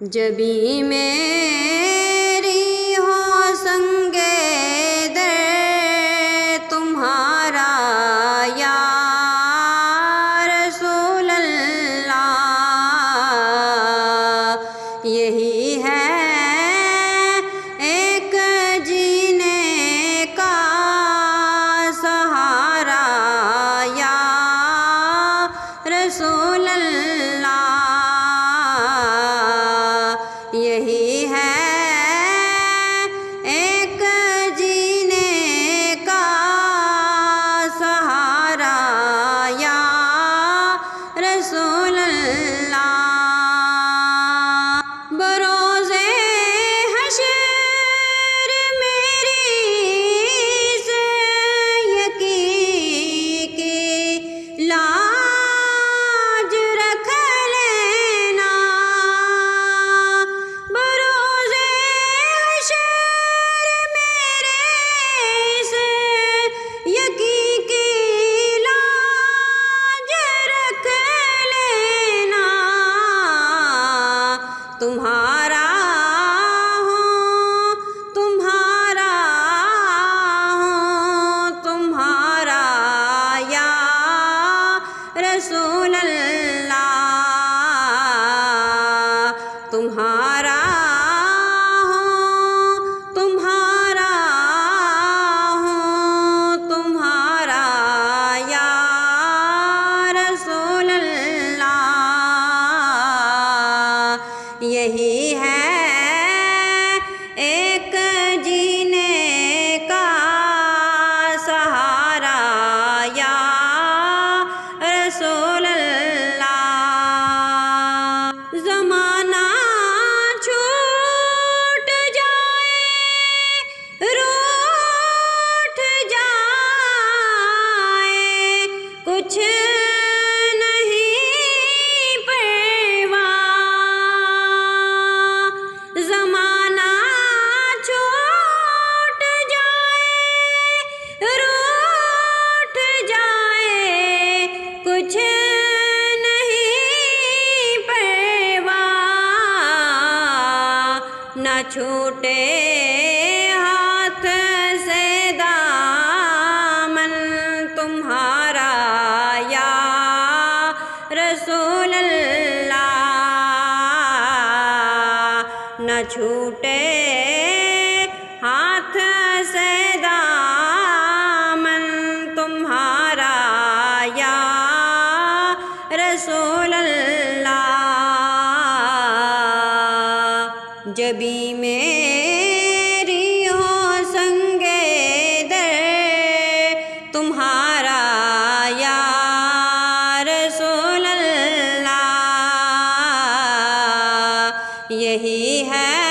جبیں میری ہو سنگے در تمہارا یا رسول اللہ، یہی ہے ایک جینے کا سہارا یا رسول اللہ، یہی ہے ایک جینے کا سہارا یا رسول اللہ۔ بروز حشر میری سے یقین کی لاج رکھ لینا، بروز حشر میرے سے یقین کی لاج رکھ لینا، تمہارا ہوں تمہارا ہوں تمہارا یا رسول اللہ، تمہارا ہوں تمہارا ہوں تمہارا یا رسول اللہ، یہی ہے ایک جینے کا سہارا یا رسول اللہ۔ زمانہ چھوٹ جائے روٹھ جائے کچھ نہیں پرواہ، زمانہ چھوٹ جائے روٹھ جائے کچھ نہیں پرواہ، نہ چھوٹے ہاتھ سے دامن تمہارا یا رسول اللہ، نہ چھوٹے ہاتھ سے دامن تمہارا یا رسول اللہ، جبیں میری ہو سنگے در تمہارا یا رسول اللہ، یہی ہے